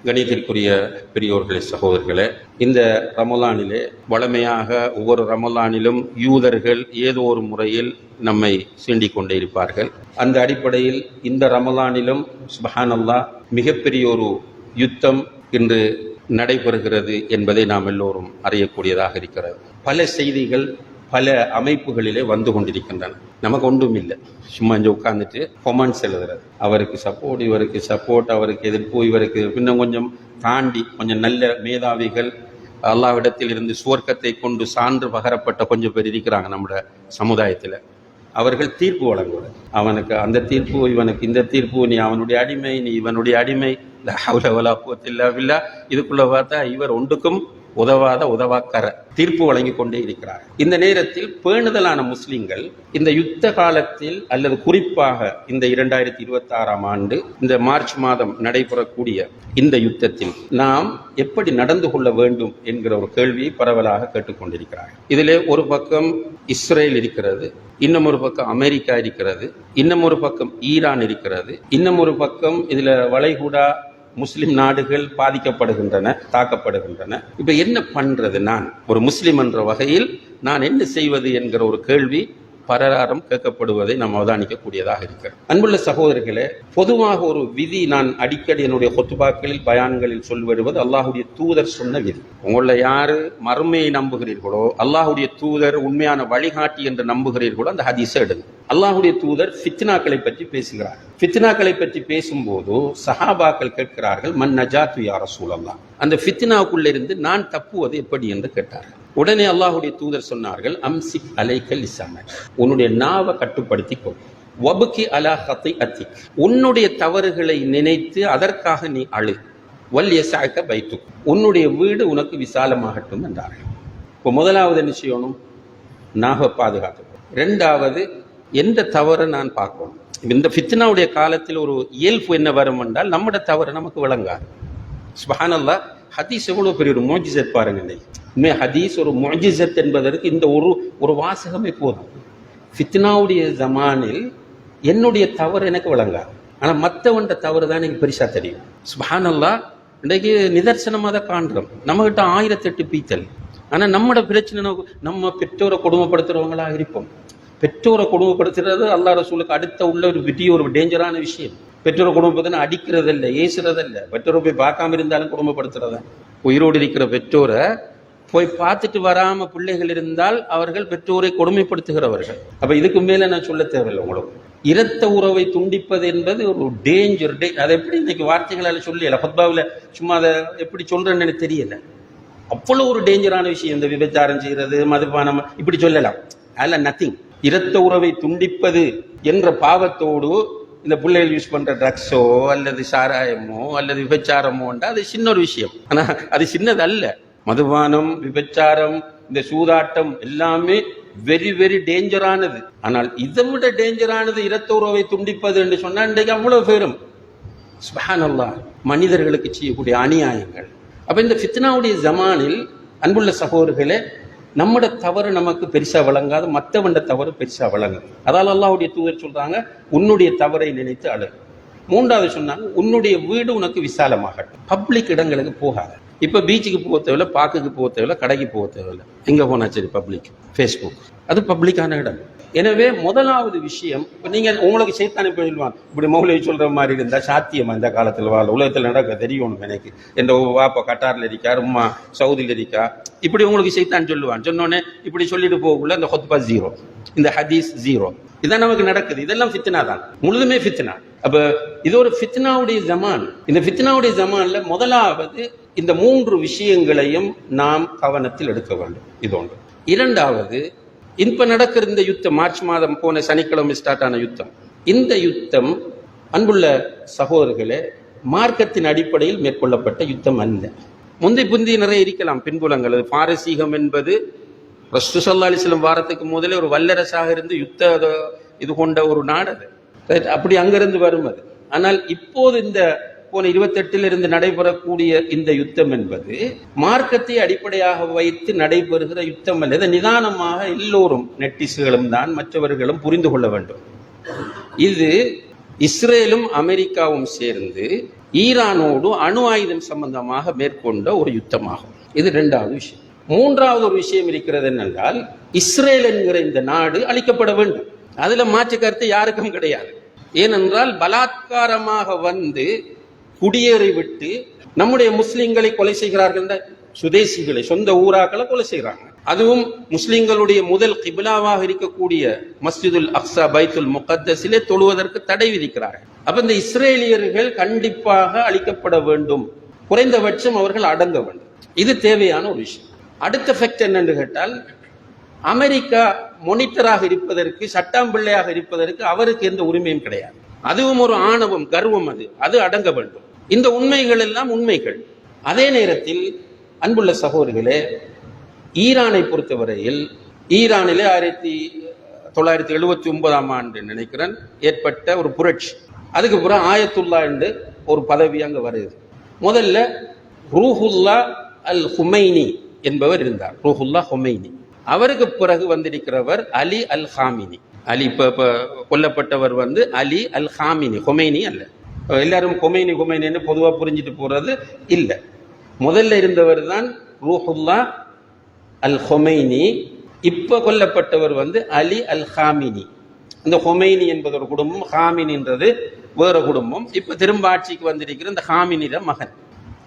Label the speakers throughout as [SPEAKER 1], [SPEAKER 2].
[SPEAKER 1] கணியத்திற்குரிய பெரியோர்களே, சகோதரர்களே, இந்த ரமலானிலே வளமையாக ஒவ்வொரு ரமலானிலும் யூதர்கள் ஏதோ ஒரு முறையில் நம்மை சீண்டிக் கொண்டே இருப்பார்கள். அந்த அடிப்படையில் இந்த ரமலானிலும் சுப்ஹானல்லாஹ் மிகப்பெரிய ஒரு யுத்தம் இன்று நடைபெறுகிறது என்பதை நாம் எல்லோரும் அறியக்கூடியதாக இருக்கிறது. பல செய்திகள் பல அமைப்புகளிலே வந்து கொண்டிருக்கின்றன. நமக்கு ஒன்றும் இல்லை, சும்மா இங்கே உட்கார்ந்துட்டு கொமெண்ட்ஸ் எழுதுறது, அவருக்கு சப்போர்ட், இவருக்கு சப்போர்ட், அவருக்கு எதிர்ப்பு, இவருக்கு இன்னும் கொஞ்சம் தாண்டி கொஞ்சம் நல்ல மேதாவிகள் அல்லாஹ்விடத்தில் இருந்து சுவர்க்கத்தை கொண்டு சான்று பகரப்பட்ட கொஞ்சம் பேர் இருக்கிறாங்க நம்முடைய சமுதாயத்தில். அவர்கள் தீர்ப்பு வழங்குவது, அவனுக்கு அந்த தீர்ப்பு, இவனுக்கு இந்த தீர்ப்பு, நீ அவனுடைய அடிமை, நீ இவனுடைய அடிமை, இதுக்குள்ள பார்த்தா இவர் ஒன்றுக்கும் உதவாக்கர தீர்ப்பு வழங்கி கொண்டே இருக்கிறார். இந்த நேரத்தில் பேணுதலான முஸ்லிம்கள் இந்த யுத்த காலத்தில் அல்லது குறிப்பாக இந்த 2026ஆம் ஆண்டு இந்த மார்ச் மாதம் நடைபெறக்கூடிய இந்த யுத்தத்தில் நாம் எப்படி நடந்து கொள்ள வேண்டும் என்கிற ஒரு கேள்வியை பரவலாக கேட்டுக்கொண்டிருக்கிறார்கள். இதிலே ஒரு பக்கம் இஸ்ரேல் இருக்கிறது, இன்னும் ஒரு பக்கம் அமெரிக்கா இருக்கிறது, இன்னும் ஒரு பக்கம் ஈரான் இருக்கிறது, இன்னும் ஒரு பக்கம் இதுல வளைகுடா முஸ்லிம் நாடுகள் பாதிக்கப்படுகின்றன, தாக்கப்படுகின்றன. இப்ப என்ன பண்றது, நான் ஒரு முஸ்லிம் என்ற வகையில் நான் என்ன செய்வது என்கிற ஒரு கேள்வி பரராரம் கேட்கப்படுவதை நாம் அவதானிக்கக்கூடியதாக இருக்கிறது. அன்புள்ள சகோதரர்களே, பொதுவாக ஒரு விதி நான் அடிக்கடி என்னுடைய கொத்துபாக்களில் பயான்களில் சொல்லிவிடுவது அல்லாஹுடைய தூதர் சொன்ன விதி. உங்களை யாரு மறுமையை நம்புகிறீர்களோ, அல்லாஹுடைய தூதர் உண்மையான வழிகாட்டி என்று நம்புகிறீர்களோ, அந்த ஹதீஸை எடுங்க. அல்லாஹுடைய தூதர் ஃபித்னாக்களை பற்றி பேசுகிறார். ஃபித்னாக்களை பற்றி பேசும்போது சஹாபாக்கள் கேட்கிறார்கள், மன் நஜாத்து யா ரசூலல்லாஹ், அந்த ஃபித்னாவுக்குள்ள இருந்து நான் தப்புவது எப்படி என்று கேட்டார்கள். உடனே அல்லாஹுடைய தூதர் சொன்னார்கள், அம்சிக் அலைக்கல் லிசான, உன்னுடைய நாவை கட்டுப்படுத்திக் கொள், வபுகி அலா ஹத்திஅத்திக், உன்னுடைய தவறுகளை நினைத்து அதற்காக நீ அழு, வல் யஸஅக பைத்துக், உன்னுடைய வீடு உனக்கு விசாலமாகட்டும் என்றார்கள். இப்போ முதலாவது என்ன செய்யணும், நாவை பாதுகாக்கணும். இரண்டாவது, எந்த தவறை நான் பார்க்கணும். இந்த ஃபித்னாவுடைய காலத்தில் ஒரு இயல்பு என்ன வரும் என்றால், நம்முடைய தவறு நமக்கு விளங்காது. சுப்ஹானல்லாஹ், ஹதீஸ் எவ்வளவு பெரிய ஒரு முஅஜிஸத் பாருங்க. உண்மை ஹதீஸ் ஒரு முஅஜிஸத் என்பதற்கு இந்த ஒரு வாசகமே போதும். ஃபித்னாவுடைய ஜமானில் என்னுடைய தவறு எனக்கு விளங்காது, ஆனால் மற்றவன்ற தவறு தான் எனக்கு பெருசா தெரியும். சுப்ஹானல்லாஹ், இன்றைக்கு நிதர்சனமாக தான் காண்றோம். நம்மகிட்ட 1008 பீத்தல். ஆனால் நம்மளோட பிரச்சனை, நம்ம பெற்றோரை கொடுமைப்படுத்துறவங்களா இருப்போம். பெற்றோரை கொடுமைப்படுத்துறது அல்லாஹ் ரசூலுக்கு அடுத்த உள்ள ஒரு பெரிய ஒரு டேஞ்சரான விஷயம். பெற்றோரை கொடுமைப்படுத்தினா அடிக்கிறதில்லை, ஏசுறதில்லை, பெற்றோரை போய் பார்க்காம இருந்தாலும் கொடுமைப்படுத்துறத. உயிரோடு இருக்கிற பெற்றோரை போய் பார்த்துட்டு வராம பிள்ளைகள் இருந்தால் அவர்கள் பெற்றோரை கொடுமைப்படுத்துகிறவர்கள். அப்ப இதுக்கு மேல நான் சொல்ல தேவையில்லை உங்களுக்கு. இரத்த உறவை துண்டிப்பது என்பது ஒரு டேஞ்சர். அதை எப்படி இன்னைக்கு வார்த்தைகளால சொல்லல, ஃபத்வாவில் சும்மா அதை எப்படி சொல்றேன்னு எனக்கு தெரியல. அவ்வளவு ஒரு டேஞ்சரான விஷயம் இந்த விபச்சாரம் செய்யறது, மதுபானம், இப்படி சொல்லலாம். அதெல்லாம் நத்திங். இரத்த உறவை துண்டிப்பது என்ற பாவத்தோடு இந்த பிள்ளைகள் யூஸ் பண்ற ட்ரக்ஸோ அல்லது சாராயமோ அல்லது விபச்சாரமோ அது சின்ன ஒரு விஷயம். ஆனா அது சின்னது அல்ல. மதுபானம், விபச்சாரம், இந்த சூதாட்டம் எல்லாமே வெரி வெரி டேஞ்சரானது. ஆனால் இதை விட டேஞ்சரானது இரத்த உறவை துண்டிப்பது என்று சொன்னா இன்றைக்கு அவ்வளவு பேரும் சுப்ஹானல்லாஹ் மனிதர்களுக்கு செய்யக்கூடிய அநியாயங்கள். அப்ப இந்த ஃபித்னாவுடைய ஜமானில் அன்புள்ள சகோதரர்களே, நம்மட தவறு நமக்கு பெருசா வழங்காது, மற்றவண்ட தவறு பெருசா வழங்காது. அதால் அல்லாஹ்வுடைய தூதர் சொல்றாங்க, உன்னுடைய தவறை நினைத்து அழு. மூன்றாவது சொன்னாங்க, உன்னுடைய வீடு உனக்கு விசாலமாகட்டும், பப்ளிக் இடங்களுக்கு போகாத. இப்ப பீச்சுக்கு போக தேவையில்லை, பார்க்குக்கு போக தேவையில்லை, கடைக்கு போக தேவையில்லை, எங்க போனா சரி பப்ளிக், ஃபேஸ்புக் அது பப்ளிக்கான இடம். எனவே முதலாவது விஷயம், இப்போ நீங்க உங்களுக்கு சைத்தானே போயிடுவாங்க, இப்படி மௌலவி சொல்ற மாதிரி இருந்தா சாத்தியமா இந்த காலத்தில் வாழ, உலகத்தில் நடக்க தெரியணும் எனக்கு, என் வாப்பா கட்டார்ல இருக்கா, உம்மா சவுதியில் இருக்கா, இப்படி உங்களுக்கு சைத்தான் சொல்லுவான். சொன்னோன்னே இப்படி சொல்லிட்டு போகக்குள்ள இந்த ஹுத்பா ஜீரோ, இந்த ஹதீஸ் ஜீரோ, இதான் நமக்கு நடக்குது. இதெல்லாம் ஃபித்னா தான், முழுதுமே ஃபித்னா. அப்ப இது ஒரு ஃபித்னாவுடைய ஜமான். இந்த ஃபித்னாவுடைய ஜமான்ல முதலாவது இந்த 3 விஷயங்களையும் நாம் கவனத்தில் எடுக்க வேண்டும். இது ஒன்று. இரண்டாவது, இப்ப நடக்கிற இந்த யுத்தம், மார்ச் மாதம் போன சனிக்கிழமை ஸ்டார்ட் ஆன யுத்தம், இந்த யுத்தம் அன்புள்ள சகோதரர்களே மார்க்கத்தின் அடிப்படையில் மேற்கொள்ளப்பட்ட யுத்தம் அல்ல. முந்தி நிறைய இருக்கலாம் பின்புலங்கள். பாரசீகம் என்பது ரசூலுல்லாஹி ஸல்லல்லாஹு அலைஹி வஸல்லம் வாரத்துக்கு முதலே ஒரு வல்லரசாக இருந்து யுத்த இது கொண்ட ஒரு நாடு அது. அப்படி அங்கிருந்து வரும் அது. ஆனால் இப்போது இந்த போன 28 இருந்து நடைபெறக்கூடிய இந்த யுத்தம் என்பது மார்க்கத்தை அடிப்படையாக வைத்து நடைபெறுகிற யுத்தம் அல்ல. இதை நிதானமாக எல்லோரும் நெட்டிஸ்களும் தான் மற்றவர்களும் புரிந்து கொள்ள வேண்டும். இது இஸ்ரேலும் அமெரிக்காவும் சேர்ந்து ஈரானோடு அணு ஆயுதம் சம்பந்தமாக மேற்கொண்ட ஒரு யுத்தமாகும். இது இரண்டாவது விஷயம். மூன்றாவது ஒரு விஷயம் இருக்கிறது என்னென்றால், இஸ்ரேல் என்கிற இந்த நாடு அழிக்கப்பட வேண்டும். அதுல மாற்று கருத்து யாருக்கும் கிடையாது. ஏனென்றால் பலாத்காரமாக வந்து குடியேறி விட்டு நம்முடைய முஸ்லிம்களை கொலை செய்கிறார்கள், சுதேசிகளை சொந்த ஊராக்களை கொலை செய்கிறாங்க. அதுவும் முஸ்லிம்களுடைய முதல் கிபிலாவாக இருக்கக்கூடிய மஸ்ஜிதுல் அக்ஸா பைத்துல் முகத்தஸிலே தொழுவதற்கு தடை விதிக்கிறார்கள். அப்ப இந்த இஸ்ரேலியர்கள் கண்டிப்பாக அழிக்கப்பட வேண்டும், குறைந்தபட்சம் அவர்கள் அடங்க வேண்டும். இது தேவையான ஒரு விஷயம். அடுத்த ஃபேக்ட் என்னன்னு கேட்டால், அமெரிக்கா மொனிட்டராக இருப்பதற்கு, சட்டாம்பிள்ளையாக இருப்பதற்கு அவருக்கு எந்த உரிமையும் கிடையாது. அதுவும் ஒரு ஆணவம், கர்வம், அது அடங்க வேண்டும். இந்த உண்மைகள் எல்லாம் உண்மைகள். அதே நேரத்தில் அன்புள்ள சகோதரர்களே, ஈரானை பொறுத்தவரையில் ஈரானிலே 1979 ஆண்டு நினைக்கிறேன் ஏற்பட்ட ஒரு புரட்சி. அதுக்கு பிறகு ஆயத்துல்லா என்று ஒரு பதவி அங்கு வருது. முதல்ல ரூஹுல்லா அல் ஹுமைனி என்பவர் இருந்தார், ரூஹுல்லா ஹுமைனி. அவருக்கு பிறகு வந்திருக்கிறவர் அலி அல் ஹாமினி. அலி இப்ப கொல்லப்பட்டவர் வந்து அலி அல் ஹாமினி, ஹுமைனி அல்ல. எல்லாரும் ஹுமைனி ஹுமைனின்னு பொதுவாக புரிஞ்சுட்டு போறது இல்லை. முதல்ல இருந்தவர் தான் ரூஹுல்லா அல் ஹுமைனி. இப்ப கொல்லப்பட்டவர் வந்து அலி அல் ஹாமினி. இந்த ஹுமைனி என்பது ஒரு குடும்பம், ஹாமினின்றது வேற குடும்பம். இப்ப திரும்ப ஆட்சிக்கு வந்திருக்கிற இந்த ஹாமினிட மகன்.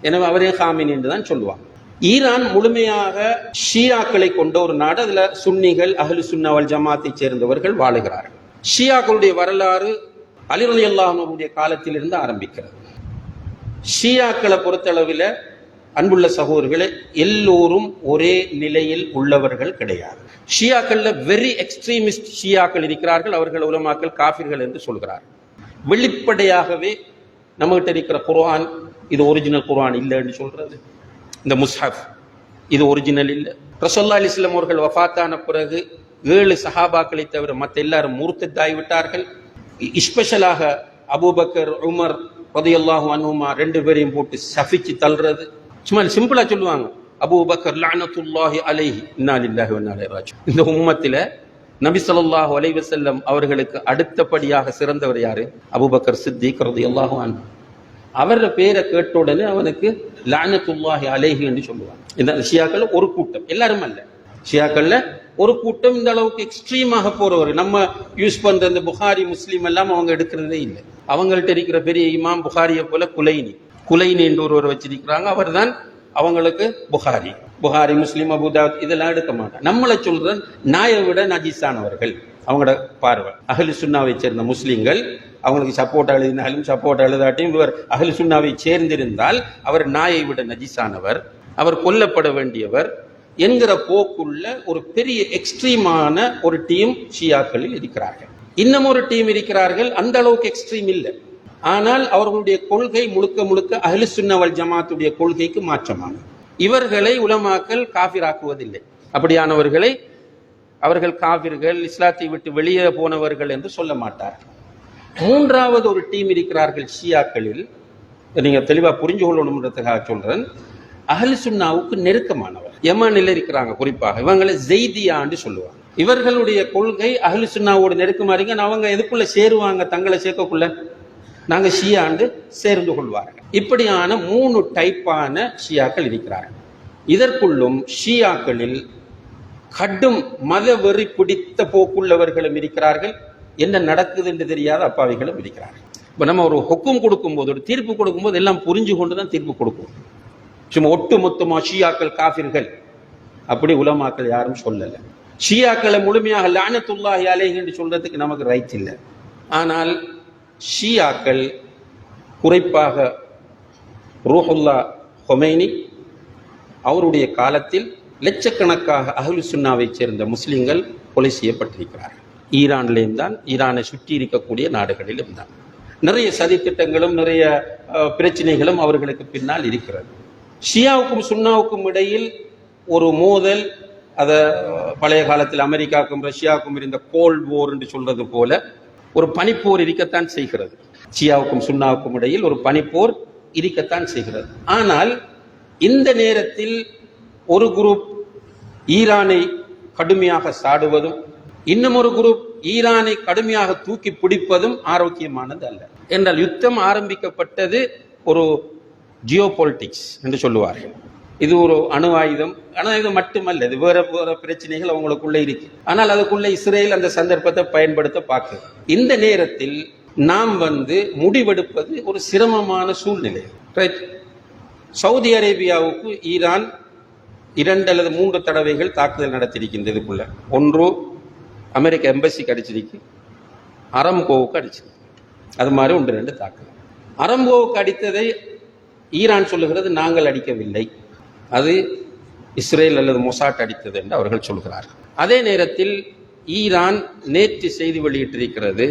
[SPEAKER 1] எனவே அவரே ஹாமினி என்று தான் சொல்லுவாங்க. ஈரான் முழுமையாக ஷியாக்களை கொண்ட ஒரு நாடு. அதுல சுன்னிகள், அஹ்லு சுன்னா வல் ஜமாத்தை சேர்ந்தவர்கள் வாழுகிறார்கள். ஷியாக்களுடைய வரலாறு அலி ரலியல்லாஹு அன்ஹுடைய காலத்திலிருந்து ஆரம்பிக்கிறது. ஷியாக்களை பொறுத்தளவில் அன்புள்ள சகோதரர்களே, எல்லோரும் ஒரே நிலையில் உள்ளவர்கள் கிடையாது. ஷியாக்கள்ல வெரி எக்ஸ்ட்ரீமிஸ்ட் ஷியாக்கள் இருக்கிறார்கள். அவர்கள் உலமாக்கள் காஃபிர்கள் என்று சொல்கிறார்கள். வெளிப்படையாகவே நம்மகிட்ட இருக்கிற குர்ஆன் இது ஒரிஜினல் குர்ஆன் இல்லைன்னு சொல்றது. இந்த முஸ்ஹப் இது ஒரிஜினல் இல்லை. ரசூலுல்லாஹி அலைஹி வஸல்லம் அவர்கள் வஃபாத்தான பிறகு 7 சஹாபாக்களை தவிர மற்ற எல்லாரும் முர்த்ததாகி விட்டார்கள். ஸ்பெஷலாக அபூபக்கர், உமர் ரலியல்லாஹு அன்ஹுமா 2 பேரையும் போட்டு சஃபிச்சு தள்ளுறது. சும்மா சிம்பிளா சொல்லுவாங்க, அபூபக்கர் லஅனத்துல்லாஹி அலைஹி இன்னா லில்லாஹி வ இன்னா இலைஹி ராஜிஊன். இந்த உம்மத்தில நபி ஸல்லல்லாஹு அலைஹி வஸல்லம் அவர்களுக்கு அடுத்தபடியாக சிறந்தவர் யாரு? அபூபக்கர் சித்திக் ரலியல்லாஹு அன்ஹு. அவர பேரை கேட்ட உடனே அவனுக்கு லஅனத்துல்லாஹி அலைஹி என்று சொல்லுவாங்க. இந்த ஷியாக்கள் ஒரு கூட்டம், எல்லாரும் அல்ல, ஷியாக்கள்ல ஒரு கூட்டம் இந்த அளவுக்கு எக்ஸ்ட்ரீமாக போறவர். நம்ம யூஸ் பண்ற இந்த புகாரி, முஸ்லீம் எல்லாம் அவங்க எடுக்கிறதே இல்லை. அவங்கள்ட்ட இருக்கிற பெரிய இமாம் புகாரியை போல குலைனி என்று ஒருவர் வச்சிருக்கிறாங்க. அவர் தான் அவங்களுக்கு புகாரி, முஸ்லீம், அபூதாவுத் இதெல்லாம் எடுக்க மாட்டாங்க. நம்மளை சொல்ற நாயை விட நஜீஸானவர்கள் அவங்களோட பார்வை. அஹ்லு சுன்னாவை சேர்ந்த முஸ்லீம்கள் அவங்களுக்கு சப்போர்ட் எழுதினாலும் சப்போர்ட் எழுதாட்டியும் இவர் அஹ்லு சுன்னாவை சேர்ந்திருந்தால் அவர் நாயை விட நஜீஸானவர், அவர் கொல்லப்பட வேண்டியவர் என்கிற போக்குள்ள ஒரு பெரிய எக்ஸ்ட்ரீமான ஒரு டீம் ஷியாக்களில் இருக்கிறார்கள். இன்னும் ஒரு டீம் இருக்கிறார்கள், அந்த அளவுக்கு எக்ஸ்ட்ரீம் இல்லை. ஆனால் அவர்களுடைய கொள்கை முழுக்க முழுக்க அஹ்லு சுன்னா வல் ஜமாத்துடைய கொள்கைக்கு மாற்றமானது. இவர்களை உலமாக்கள் காஃபிராக்குவதில்லை. அப்படியானவர்களை அவர்கள் காஃபிர்கள், இஸ்லாத்தை விட்டு வெளியே போனவர்கள் என்று சொல்ல மாட்டார்கள். மூன்றாவது ஒரு டீம் இருக்கிறார்கள் ஷியாக்களில், நீங்க தெளிவா புரிஞ்சு கொள்ளணும்ன்றதுக்காக சொல்றேன். அஹ்லு சுன்னாவுக்கு நெருக்கமானவர் யமனில் இருக்கிறாங்க. குறிப்பாக இவங்களை ஜெய்தியான்னு சொல்லுவாங்க. இவர்களுடைய கொள்கை அஹ்லு சுன்னாவோடு நெருக்கமா இருங்க. அவங்க எதுக்குள்ள சேருவாங்க? தங்களை சேர்க்கக்குள்ள நாங்க ஷியாண்டு சேர்ந்து கொள்வார்கள். இப்படியான 3 டைப்பான ஷியாக்கள் இருக்கிறார்கள். இதற்குள்ளும் ஷியாக்களில் கடும் மத வெறி பிடித்த போக்குள்ளவர்களும் இருக்கிறார்கள். என்ன நடக்குது என்று தெரியாத அப்பாவிகளும் இருக்கிறார்கள். இப்ப நம்ம ஒரு ஹுக்கும் கொடுக்கும்போது, ஒரு தீர்ப்பு கொடுக்கும்போது எல்லாம் புரிஞ்சு கொண்டுதான் தீர்ப்பு கொடுக்கும். சும்மா ஒட்டு மொத்தமா ஷியாக்கள் காஃபிர்கள் அப்படி உலமாக்கள் யாரும் சொல்லல. ஷியாக்களை முழுமையாக லஅனத்துல்லாஹி அலைஹி என்று சொல்றதுக்கு நமக்கு ரைட் இல்லை. ஆனால் ஷியாக்கள் குறிப்பாக ரூஹுல்லா ஹுமைனி அவருடைய காலத்தில் லட்சக்கணக்காக அஹ்லு சுன்னாவை சேர்ந்த முஸ்லிம்கள் கொலை செய்யப்பட்டிருக்கிறார்கள். ஈரான்லேயும் தான், ஈரானை சுற்றி இருக்கக்கூடிய நாடுகளிலும் தான். நிறைய சதித்திட்டங்களும் நிறைய பிரச்சனைகளும் அவர்களுக்கு பின்னால் இருக்கிறது. ஷியாவுக்கும் சுன்னாவுக்கும் இடையில் ஒரு மோதல், அதை பழைய காலத்தில் அமெரிக்காவுக்கும் ரஷ்யாவுக்கும் இருந்த கோல்ட் வார் என்று சொல்றது போல ஒரு பனிப்போர் இருக்கத்தான் செய்கிறது. ஷியாவுக்கும் சுன்னாவுக்கும் இடையில் ஒரு பனிப்போர் இருக்கத்தான் செய்கிறது. ஆனால் இந்த நேரத்தில் ஒரு குரூப் ஈரானை கடுமையாக சாடுவதும், இன்னும் ஒரு குரூப் ஈரானை கடுமையாக தூக்கி பிடிப்பதும் ஆரோக்கியமானது அல்ல. என்றால் யுத்தம் ஆரம்பிக்கப்பட்டது ஒரு ஜியோ பொலிட்டிக்ஸ் என்று சொல்லுவார்கள். இது ஒரு அணு ஆயுதம் மட்டுமல்ல, இது வேற வேற பிரச்சனைகள் அவங்களுக்குள்ள இருக்கு. ஆனால் அதுக்குள்ள இஸ்ரேல் அந்த சந்தர்ப்பத்தை பயன்படுத்த பார்க்குது. இந்த நேரத்தில் நாம் முடிவெடுப்பது ஒரு சிரமமான சூழ்நிலை. சவுதி அரேபியாவுக்கு ஈரான் 2 அல்லது 3 தடவைகள் தாக்குதல் நடத்தியிருக்கின்றதுக்குள்ள. ஒன்று அமெரிக்க எம்பசிக்கு அடிச்சிருக்கு, அரம்கோவுக்கு அடிச்சிருக்கு. அது மாதிரி 1-2 தாக்குதல். அரம்கோவுக்கு அடித்ததை ஈரான் சொல்லுகிறது நாங்கள் அடிக்கவில்லை, அது இஸ்ரேல் அல்லது மொசாட் அடித்தது என்று அவர்கள் சொல்கிறார்கள். அதே நேரத்தில் ஈரான் நேற்று செய்தி வெளியிட்டிருக்கிறது,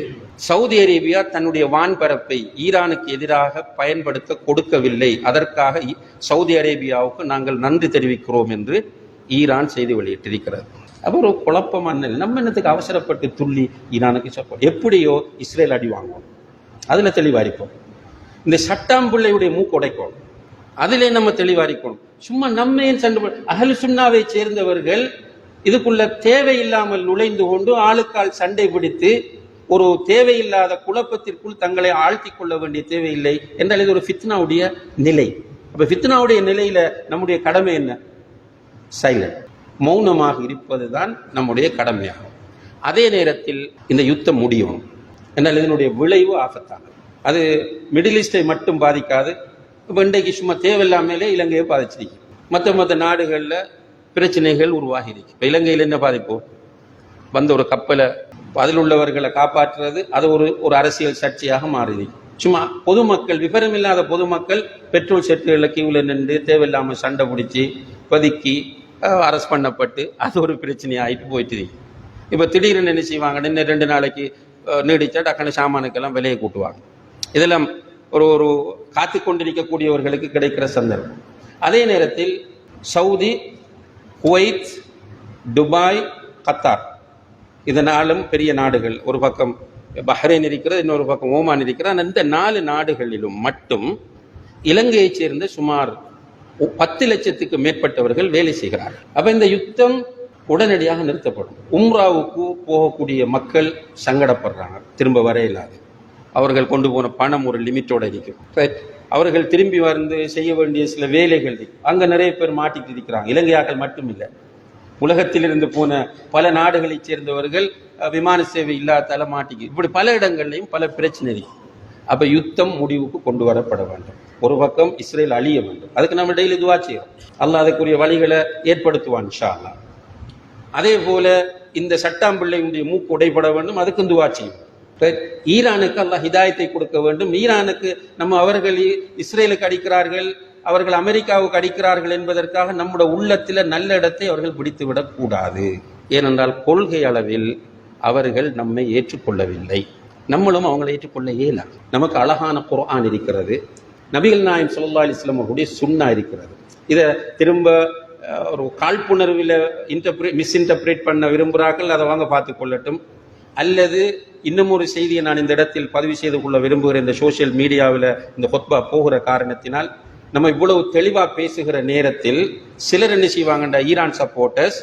[SPEAKER 1] சவுதி அரேபியா தன்னுடைய வான்பரப்பை ஈரானுக்கு எதிராக பயன்படுத்த கொடுக்கவில்லை, அதற்காக சவுதி அரேபியாவுக்கு நாங்கள் நன்றி தெரிவிக்கிறோம் என்று ஈரான் செய்தி வெளியிட்டிருக்கிறது. அப்போ ஒரு குழப்பமான, நம்ம என்னத்துக்கு அவசரப்பட்டு துள்ளி ஈரானுக்கு சப்போர்ட்? எப்படியோ இஸ்ரேல் அடி வாங்குவோம், அதில் தெளிவாரிப்போம். இந்த சட்டாம்பிள்ளையுடைய மூக்கு உடைக்கும், அதிலே நம்ம தெளிவாரிக்கணும். சும்மா நம்ம ஏன் சண்டை? அஹ்லு சுன்னாவை சேர்ந்தவர்கள் இதுக்குள்ள தேவையில்லாமல் நுழைந்து கொண்டு ஆளுக்கால் சண்டை பிடித்து ஒரு தேவையில்லாத குழப்பத்திற்குள் தங்களை ஆழ்த்தி கொள்ள வேண்டிய தேவையில்லை என்றால் இது ஒரு ஃபித்னாவுடைய நிலை. அப்ப ஃபித்னாவுடைய நிலையில நம்முடைய கடமை என்ன? சைலண்ட், மௌனமாக இருப்பதுதான் நம்முடைய கடமையாகும். அதே நேரத்தில் இந்த யுத்தம் முடியும் என்றால் இதனுடைய விளைவு ஆபத்தானது. அது மிடில் ஈஸ்டை மட்டும் பாதிக்காது. இப்போ இன்றைக்கு சும்மா தேவையில்லாமலே இலங்கையை பாதிச்சிருக்கு, மற்ற நாடுகளில் பிரச்சனைகள் உருவாகி இருக்கு. இப்போ இலங்கையில் என்ன பாதிப்போம்? ஒரு கப்பலை அதில் உள்ளவர்களை காப்பாற்றுறது அது ஒரு அரசியல் சர்ச்சையாக மாறுது. சும்மா பொதுமக்கள், விவரமில்லாத பொதுமக்கள் பெட்ரோல் செட்டுகளில் கியூவில் நின்று தேவையில்லாமல் சண்டை பிடிச்சி பதுக்கி அரெஸ்ட் பண்ணப்பட்டு அது ஒரு பிரச்சனை ஆகிட்டு போயிட்டு. இப்போ திடீர்னு என்ன செய்வாங்க, இன்னும் 2 நாளைக்கு நீடிச்சா டக்குனு சாமானுக்கெல்லாம் விலையை கூட்டுவாங்க. இதெல்லாம் ஒரு காத்து கொண்டிருக்கக்கூடியவர்களுக்கு கிடைக்கிற சந்தர்ப்பம். அதே நேரத்தில் சவுதி, குவைத், துபாய், கத்தார், இதனாலும் பெரிய நாடுகள், ஒரு பக்கம் பஹ்ரைன் இருக்கிறது, இன்னொரு பக்கம் ஓமான் இருக்கிறது. இந்த 4 நாடுகளிலும் மட்டும் இலங்கையைச் சேர்ந்த சுமார் 10 லட்சத்துக்கு மேற்பட்டவர்கள் வேலை செய்கிறார்கள். அப்ப இந்த யுத்தம் உடனடியாக நிறுத்தப்படும். உம்ராவுக்கு போகக்கூடிய மக்கள் சங்கடப்படுறாங்க, திரும்ப வர இல்லாது. அவர்கள் கொண்டு போன பணம் ஒரு லிமிட்டோட இருக்கும். அவர்கள் திரும்பி செய்ய வேண்டிய சில வேலைகள் அங்க நிறைய பேர் மாட்டிட்டு இருக்கிறாங்க. இலங்கையாக்கள் மட்டும் இல்லை, உலகத்திலிருந்து போன பல நாடுகளைச் சேர்ந்தவர்கள் விமான சேவை இல்லாதால மாட்டிக்கு. இப்படி பல இடங்கள்லையும் பல பிரச்சனை இருக்கு. அப்ப யுத்தம் முடிவுக்கு கொண்டு வரப்பட வேண்டும். ஒரு பக்கம் இஸ்ரேல் அழிய வேண்டும், அதுக்கு நம்ம டெய்லி துவா செய்யறோம். அல்லாஹ் அதுக்குரிய வழிகளை ஏற்படுத்துவான் இன்ஷா அல்லாஹ். அதே போல இந்த சட்டாம்பிள்ளையுடைய மூக்கு உடைபட வேண்டும், அதுக்கும் துவா செய்யும். ஈரானுக்கு அல்லாஹ் ஹிதாயத்தை கொடுக்க வேண்டும். ஈரானுக்கு அவர்கள் இஸ்ரேலுக்கு அடிக்கிறார்கள், அவர்கள் அமெரிக்காவுக்கு அடிக்கிறார்கள் என்பதற்காக நம்முடைய உள்ளத்தில் நல்ல இடத்தை அவர்கள் பிடித்துவிடக் கூடாது. ஏனென்றால் கொள்கை அளவில் அவர்கள் நம்மை ஏற்றுக்கொள்ளவில்லை, நம்மளும் அவங்களை ஏற்றுக்கொள்ள இயலாது. நமக்கு அழகான குர்ஆன் இருக்கிறது, நபிகள் நாயகம் ஸல்லல்லாஹு அலைஹி வஸல்லம் அவர்களுடைய சுன்னா இருக்கிறது. இதை திரும்ப ஒரு காழ்ப்புணர்வில் மிஸ்இன்டர்பிரேட் பண்ண விரும்புகிறார்கள், அதை வாங்க பார்த்து கொள்ளட்டும். அல்லது இன்னும் ஒரு செய்தியை நான் இந்த இடத்தில் பதிவு செய்து கொள்ள விரும்புகிறேன். இந்த சோசியல் மீடியாவில் இந்த ஹுத்பா போகிற காரணத்தினால் நம்ம இவ்வளவு தெளிவாக பேசுகிற நேரத்தில் சிலர் என்ன செய்வாங்கன்ற ஈரான் சப்போர்ட்டர்ஸ்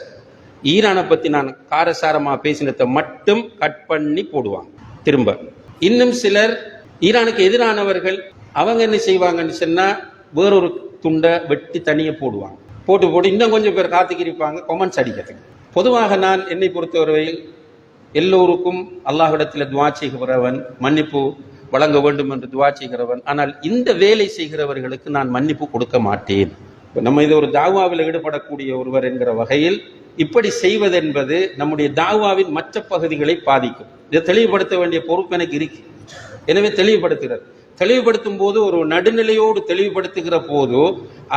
[SPEAKER 1] ஈரானை பற்றி நான் காரசாரமாக பேசினதை மட்டும் கட் பண்ணி போடுவாங்க திரும்ப. இன்னும் சிலர் ஈரானுக்கு எதிரானவர்கள் அவங்க என்ன செய்வாங்கன்னு சொன்னால் வேறொரு துண்டை வெட்டி தனியாக போடுவாங்க. போட்டு இன்னும் கொஞ்சம் பேர் காத்துக்கிருப்பாங்க கொமெண்ட்ஸ் அடிக்கிறதுக்கு. பொதுவாக நான் என்னை பொறுத்தவரையில் எல்லோருக்கும் அல்லாஹ்விடத்தில் துவா செய்கிறவன், மன்னிப்பு வழங்க வேண்டும் என்று துவா செய்கிறவன். ஆனால் இந்த வேலை செய்கிறவர்களுக்கு நான் மன்னிப்பு கொடுக்க மாட்டேன். நம்ம இது ஒரு தாவாவில் ஈடுபடக்கூடிய ஒருவர் என்கிற வகையில் இப்படி செய்வதென்பது நம்முடைய தாவாவின் மற்ற பகுதிகளை பாதிக்கும். இதை தெளிவுபடுத்த வேண்டிய பொறுப்பு எனக்கு இருக்கு. எனவே தெளிவுபடுத்தும் போது ஒரு நடுநிலையோடு தெளிவுபடுத்துகிற போது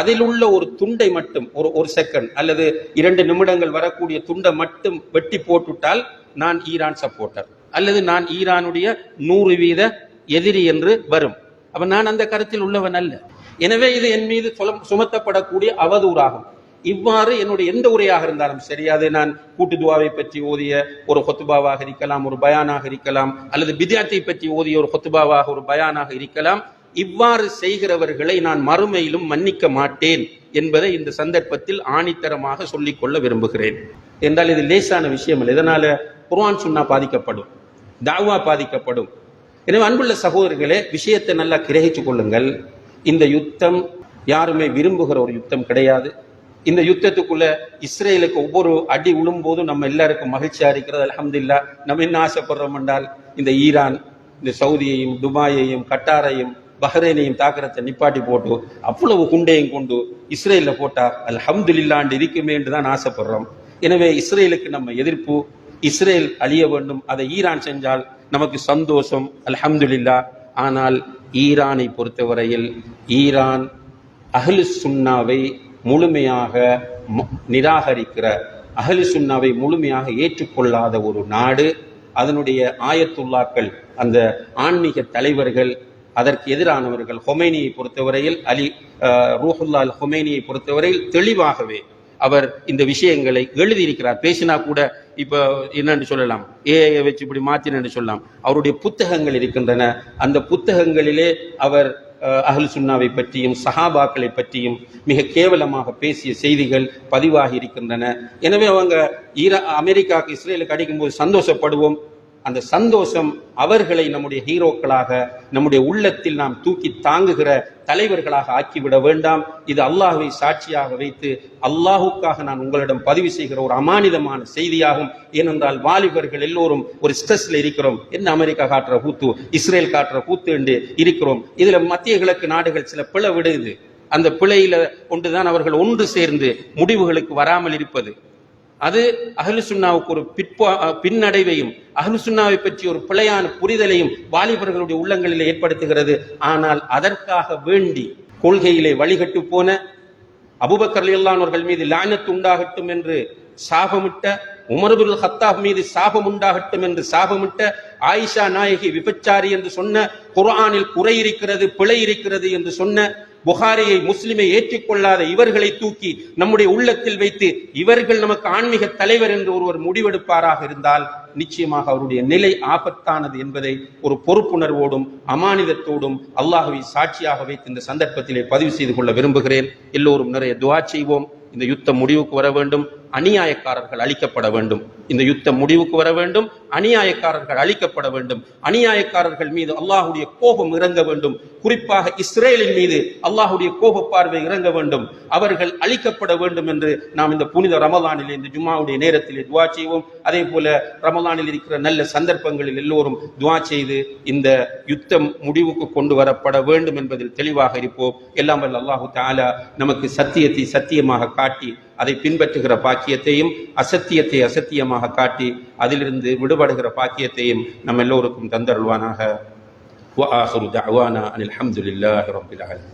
[SPEAKER 1] அதில் உள்ள ஒரு துண்டை மட்டும் ஒரு செகண்ட் அல்லது 2 நிமிடங்கள் வரக்கூடிய துண்டை மட்டும் வெட்டி போட்டுட்டால் நான் ஈரான் சப்போர்ட்டர் அல்லது நான் ஈரானுடைய 100% எதிரி என்று வரும். அப்ப நான் அந்த கருத்தில் உள்ளவன் அல்ல. எனவே இது என் மீது சுமத்தப்படக்கூடிய அவதூறாகும். இவ்வாறு என்னுடைய எந்த உரையாக இருந்தாலும் சரி, அது நான் கூட்டு துவாவை பற்றி ஓதிய ஒரு ஹுத்பாவாக இருக்கலாம், ஒரு பயானாக இருக்கலாம், அல்லது பித்அத்தை பற்றி ஓதிய ஒரு ஹுத்பாவாக ஒரு பயானாக இருக்கலாம். இவ்வாறு செய்கிறவர்களை நான் மறுமையிலும் மன்னிக்க மாட்டேன் என்பதை இந்த சந்தர்ப்பத்தில் ஆணித்தரமாக சொல்லிக்கொள்ள விரும்புகிறேன். என்றால் இது லேசான விஷயம் இல்லை. இதனால குர்ஆன் சுன்னா பாதிக்கப்படும், தாவா பாதிக்கப்படும். எனவே அன்புள்ள சகோதரர்களே, விஷயத்தை நல்லா கிரகிச்சு கொள்ளுங்கள். இந்த யுத்தம் யாருமே விரும்புகிற ஒரு யுத்தம் கிடையாது. இந்த யுத்தத்துக்குள்ள இஸ்ரேலுக்கு ஒவ்வொரு அடி விழும்போதும் நம்ம எல்லாருக்கும் மகிழ்ச்சியா இருக்கிறது. அல்ஹம்துலில்லாஹ். நம்ம என்ன ஆசைப்படுறோம் என்றால், இந்த ஈரான், இந்த சவுதியையும், துபாயையும், கட்டாரையும், பஹ்ரைனையும் தாக்குறதை நிப்பாட்டி போட்டு அவ்வளவு குண்டையும் கொண்டு இஸ்ரேல போட்டா அல்ஹம்துலில்லாஹ் இருக்குமே என்று தான் ஆசைப்படுறோம். எனவே இஸ்ரேலுக்கு நம்ம எதிர்ப்பு, இஸ்ரேல் அழிய வேண்டும். அதை ஈரான் செஞ்சால் நமக்கு சந்தோஷம், அல்ஹம்துலில்லாஹ். ஆனால் ஈரானை பொறுத்தவரையில் ஈரான் அஹ்லு சுன்னாவை முழுமையாக நிராகரிக்கிற, அஹ்லு சுன்னாவை முழுமையாக ஏற்றுக்கொள்ளாத ஒரு நாடு. அதனுடைய ஆயத்துல்லாக்கள், அந்த ஆன்மீக தலைவர்கள், அதற்கு எதிரானவர்கள், ஹொமைனியை பொறுத்தவரையில் ரூஹுல்லா அல் ஹொமைனியை பொறுத்தவரையில் தெளிவாகவே அவர் இந்த விஷயங்களை எழுதியிருக்கிறார். பேசினா கூட இப்ப என்னன்னு சொல்லலாம், ஏஐ வச்சு இப்படி மாத்தினு சொல்லலாம். அவருடைய புத்தகங்கள் இருக்கின்றன. அந்த புத்தகங்களிலே அவர் அஹ்லு சுன்னாவை பற்றியும் சஹாபாக்களை பற்றியும் மிக கேவலமாக பேசிய செய்திகள் பதிவாகி இருக்கின்றன. எனவே அவங்க அமெரிக்காவுக்கு இஸ்ரேலுக்கு அடிக்கும்போது சந்தோஷப்படுவோம். அந்த சந்தோஷம் அவர்களை நம்முடைய ஹீரோக்களாக, நம்முடைய உள்ளத்தில் நாம் தூக்கி தாங்குகிற தலைவர்களாக ஆக்கிவிட வேண்டாம். இது அல்லாஹ்வை சாட்சியாக வைத்து அல்லாஹுக்காக நான் உங்களிடம் பதிவு செய்கிற ஒரு அமானிதமான செய்தியாகும். ஏனென்றால் வாலிபர்கள் எல்லோரும் ஒரு ஸ்ட்ரெஸ்ல இருக்கிறோம். என்ன அமெரிக்கா காட்டுற கூத்து, இஸ்ரேல் காட்டுற கூத்து என்று இருக்கிறோம். இதுல மத்திய கிழக்கு நாடுகள் சில பிழை விடுது. அந்த பிழையில கொண்டுதான் அவர்கள் ஒன்று சேர்ந்து முடிவுகளுக்கு வராமல் இருப்பது. அது அஹ்லு சுன்னாவுக்கு ஒரு பின்னடைவையும், அஹ்லு சுன்னாவை பற்றி ஒரு பிழையான புரிதலையும் வாலிபர்களுடைய உள்ளங்களில் ஏற்படுத்துகிறது. ஆனால் அதற்காக வேண்டி கொள்கையிலே வழிகட்டு போன அபூபக்கர் ரலியல்லாஹு அவர்கள் மீது லானத் உண்டாகட்டும் என்று சாபமிட்ட, உமர் இப்னுல் கத்தாப் மீது சாபம் உண்டாகட்டும் என்று சாபமிட்ட, ஆயிஷா நாயகி விபச்சாரி என்று சொன்ன, குர்ஆனில் குறை இருக்கிறது, பிழை இருக்கிறது என்று சொன்ன, புகாரியை, முஸ்லிமை ஏற்றுக்கொள்ளாத இவர்களை தூக்கி நம்முடைய உள்ளத்தில் வைத்து இவர்கள் நமக்கு ஆன்மீக தலைவர் என்று ஒருவர் முடிவெடுப்பாராக இருந்தால் நிச்சயமாக அவருடைய நிலை ஆபத்தானது என்பதை ஒரு பொறுப்புணர்வோடும் அமானிதத்தோடும் அல்லாஹ்வை சாட்சியாக வைத்து இந்த சந்தர்ப்பத்திலே பதிவு செய்து கொள்ள விரும்புகிறேன். எல்லோரும் நிறைய துஆ செய்வோம். இந்த யுத்தம் முடிவுக்கு வர வேண்டும், அநியாயக்காரர்கள் அழிக்கப்பட வேண்டும். இந்த யுத்தம் முடிவுக்கு வர வேண்டும், அநியாயக்காரர்கள் அழிக்கப்பட வேண்டும். அநியாயக்காரர்கள் மீது அல்லாஹ்வுடைய கோபம் இறங்க வேண்டும். குறிப்பாக இஸ்ரேலின் மீது அல்லாஹ்வுடைய கோப பார்வை இறங்க வேண்டும். அவர்கள் அழிக்கப்பட வேண்டும் என்று நாம் இந்த புனித ரமலானில், இந்த ஜும்மாவுடைய நேரத்திலே துஆ செய்வோம். அதே போல ரமலானில் இருக்கிற நல்ல சந்தர்ப்பங்களில் எல்லோரும் துஆ செய்து இந்த யுத்தம் முடிவுக்கு கொண்டு வரப்பட வேண்டும் என்பதில் தெளிவாக இருப்போம். எல்லாம் வல்ல அல்லாஹு தஆலா நமக்கு சத்தியத்தை சத்தியமாக காட்டி அதை பின்பற்றுகிற பாக்கியத்தையும், அசத்தியத்தை அசத்தியமாக காட்டி அதிலிருந்து விடுபடுகிற பாக்கியத்தையும் நம் எல்லோருக்கும் தந்தருள்வானாக. வஆஹிரு தஅவானா அனில் ஹம்துலில்லாஹி ரப்பில் ஆலமீன்.